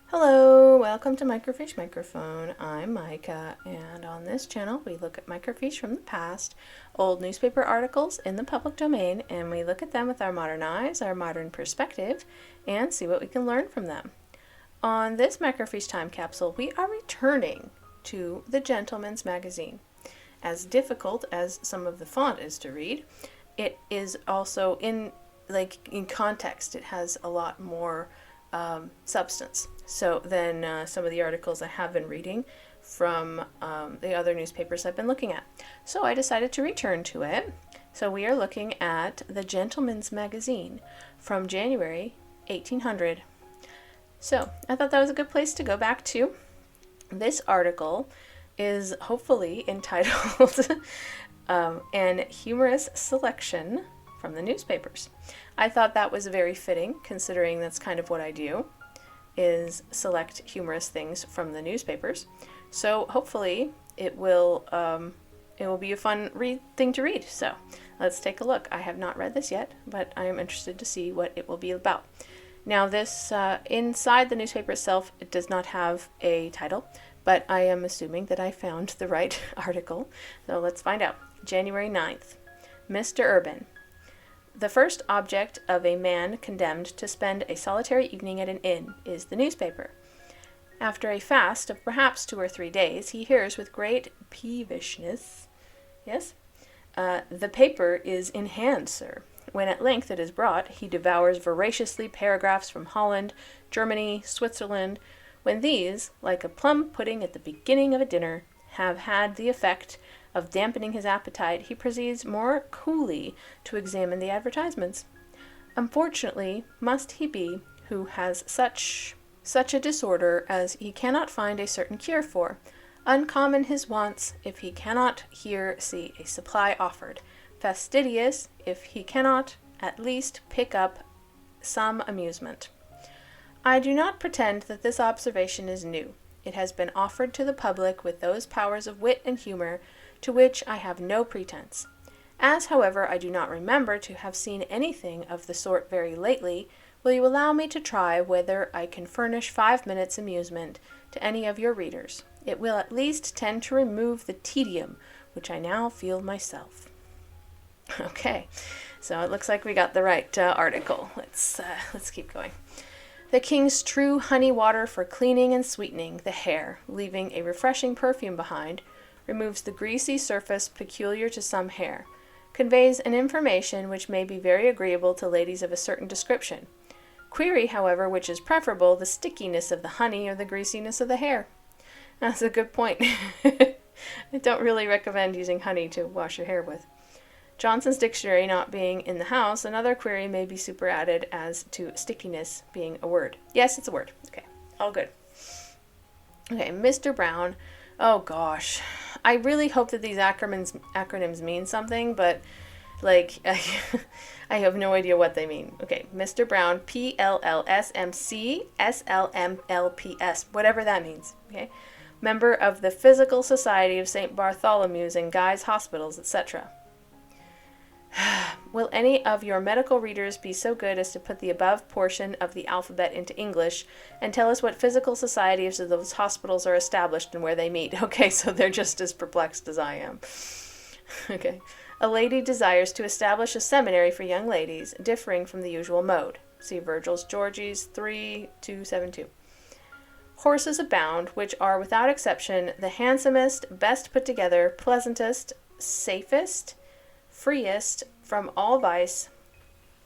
Hello, welcome to Microfiche Microphone. I'm Micah, and on this channel we look at microfiche from the past, old newspaper articles in the public domain, and we look at them with our modern eyes, our modern perspective, and see what we can learn from them. On this microfiche time capsule, we are returning to the Gentleman's Magazine. As difficult as some of the font is to read, it is also in context. It has a lot more substance than some of the articles I have been reading from the other newspapers I've been looking at. So I decided to return to it. So we are looking at the Gentleman's Magazine from January 1800. So I thought that was a good place to go back to. This article is hopefully entitled An Humorous Selection from the Newspapers. I thought that was very fitting, considering that's kind of what I do, is select humorous things from the newspapers. So hopefully it will be a fun thing to read. So let's take a look. I have not read this yet, but I am interested to see what it will be about. Now this, inside the newspaper itself, it does not have a title, but I am assuming that I found the right article. So let's find out. January 9th. Mr. Urban. The first object of a man condemned to spend a solitary evening at an inn is the newspaper. After a fast of perhaps 2 or 3 days, he hears with great peevishness, yes, the paper is in hand, sir. When at length it is brought, he devours voraciously paragraphs from Holland, Germany, Switzerland. When these, like a plum pudding at the beginning of a dinner, have had the effect of dampening his appetite, he proceeds more coolly to examine the advertisements. Unfortunately must he be who has such a disorder as he cannot find a certain cure for. Uncommon his wants, if he cannot here see a supply offered. Fastidious, if he cannot at least pick up some amusement. I do not pretend that this observation is new. It has been offered to the public with those powers of wit and humor to which I have no pretense. As, however, I do not remember to have seen anything of the sort very lately, will you allow me to try whether I can furnish 5 minutes' amusement to any of your readers? It will at least tend to remove the tedium which I now feel myself. Okay, so it looks like we got the right article. Let's keep going. The king's true honey water for cleaning and sweetening the hair, leaving a refreshing perfume behind, removes the greasy surface peculiar to some hair, conveys an information which may be very agreeable to ladies of a certain description. Query, however, which is preferable, the stickiness of the honey or the greasiness of the hair. That's a good point. I don't really recommend using honey to wash your hair with. Johnson's dictionary not being in the house, another query may be superadded as to stickiness being a word. Yes, it's a word. Okay, all good. Okay, Mr. Brown. Oh gosh, I really hope that these acronyms mean something, but I have no idea what they mean. Okay, Mr. Brown, PLLSMC, SLMLPS, whatever that means. Okay, member of the Physical Society of St. Bartholomew's and Guy's Hospitals, etc. Will any of your medical readers be so good as to put the above portion of the alphabet into English and tell us what physical societies of those hospitals are established and where they meet? Okay, so they're just as perplexed as I am. Okay. A lady desires to establish a seminary for young ladies, differing from the usual mode. See Virgil's Georgies 3:272. Horses abound, which are without exception the handsomest, best put together, pleasantest, safest, freest from all vice,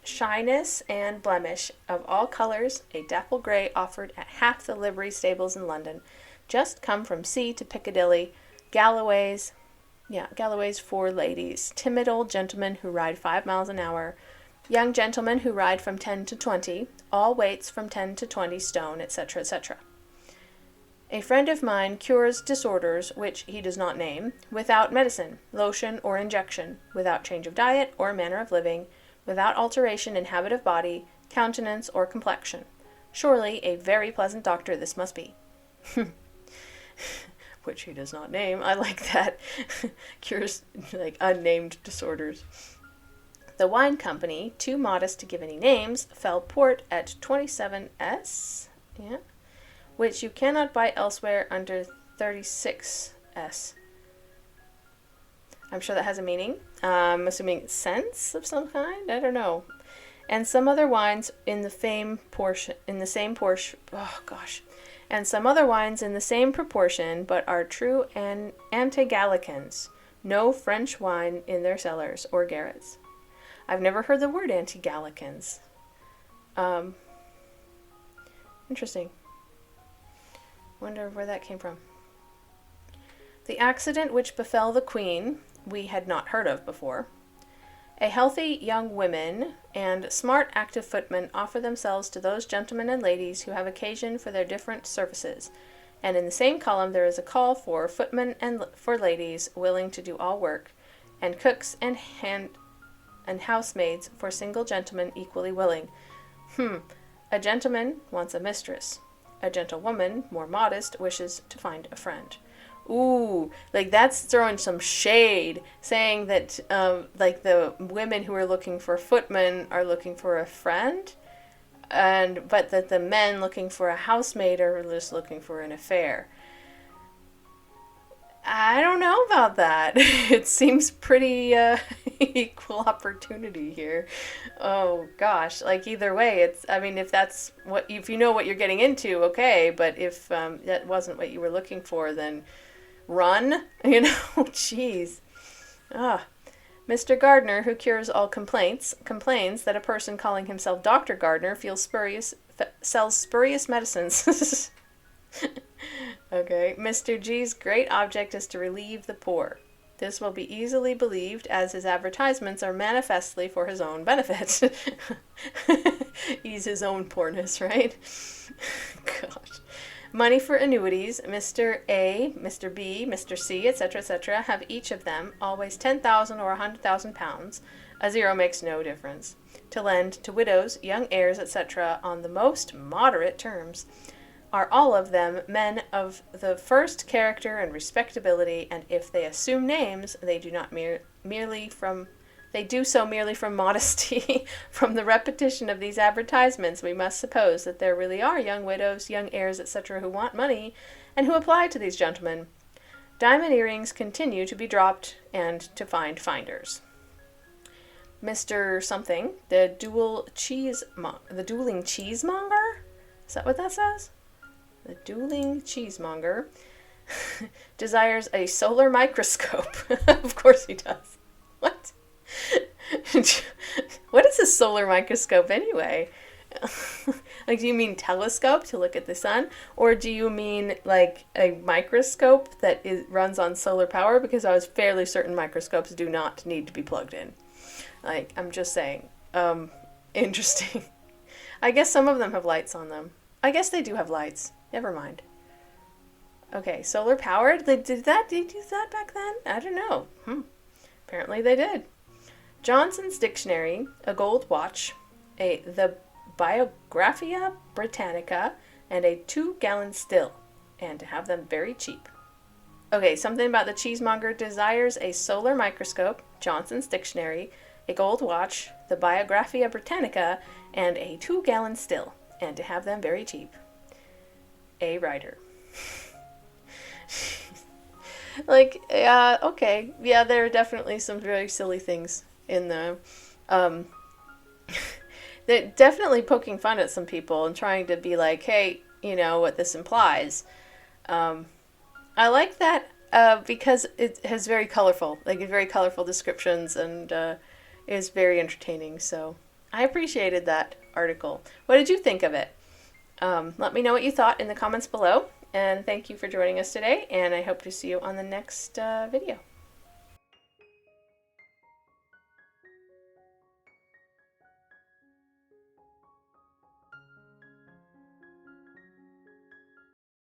shyness, and blemish, of all colors, a dapple gray offered at half the livery stables in London, just come from sea to Piccadilly, Galloways for ladies, timid old gentlemen who ride 5 miles an hour, young gentlemen who ride from 10 to 20, all weights from 10 to 20 stone, etc., etc. A friend of mine cures disorders which he does not name, without medicine, lotion, or injection, without change of diet or manner of living, without alteration in habit of body, countenance, or complexion. Surely a very pleasant doctor this must be. Which he does not name. I like that. Cures unnamed disorders. The wine company, too modest to give any names, fell port at 27S, which you cannot buy elsewhere under 36s. I'm sure that has a meaning. I'm assuming sense of some kind. I don't know. And some other wines in the same portion. Oh gosh. And some other wines in the same proportion, but are true and anti-Gallicans. No French wine in their cellars or garrets. I've never heard the word anti-Gallicans. Interesting. Wonder where that came from. The accident which befell the Queen we had not heard of before. A healthy young women and smart active footmen offer themselves to those gentlemen and ladies who have occasion for their different services, and in the same column there is a call for footmen and for ladies willing to do all work, and cooks and housemaids for single gentlemen equally willing. A gentleman wants a mistress. A gentlewoman, more modest, wishes to find a friend. Ooh, like that's throwing some shade, saying that like the women who are looking for footmen are looking for a friend, but that the men looking for a housemaid are just looking for an affair. I don't know about that. It seems pretty equal opportunity here. Oh gosh, like either way, if you know what you're getting into, okay, but if that wasn't what you were looking for, then run, jeez. Mr. Gardner, who cures all complaints, complains that a person calling himself Dr. Gardner sells spurious medicines. Okay, Mr. G's great object is to relieve the poor. This will be easily believed, as his advertisements are manifestly for his own benefit. Ease his own poorness, right? Gosh. Money for annuities, Mr. A, Mr. B, Mr. C, etc., etc., have each of them always 10,000 or 100,000 pounds, a zero makes no difference, to lend to widows, young heirs, etc., on the most moderate terms. Are all of them men of the first character and respectability, and if they assume names, they do not merely from modesty. From the repetition of these advertisements, we must suppose that there really are young widows, young heirs, etc., who want money, and who apply to these gentlemen. Diamond earrings continue to be dropped, and to find finders. Mr. Something, the dueling cheesemonger? Is that what that says? The dueling cheesemonger desires a solar microscope. Of course he does. What? What is a solar microscope anyway? Like, do you mean telescope to look at the sun? Or do you mean like a microscope that runs on solar power? Because I was fairly certain microscopes do not need to be plugged in. Like, I'm just saying. Interesting. I guess some of them have lights on them. I guess they do have lights. Never mind. Okay, solar powered? They did that? Did they do that back then? I don't know. Apparently they did. Johnson's Dictionary, a gold watch, the Biographia Britannica, and a 2-gallon still, and to have them very cheap. Okay, something about the cheesemonger desires a solar microscope, Johnson's Dictionary, a gold watch, the Biographia Britannica, and a 2-gallon still, and to have them very cheap. A writer. Like, okay. Yeah, there are definitely some very silly things in the, they're definitely poking fun at some people and trying to be like, hey, you know what this implies. I like that, because it has very colorful descriptions and, is very entertaining. So I appreciated that article. What did you think of it? Let me know what you thought in the comments below, and thank you for joining us today, and I hope to see you on the next video.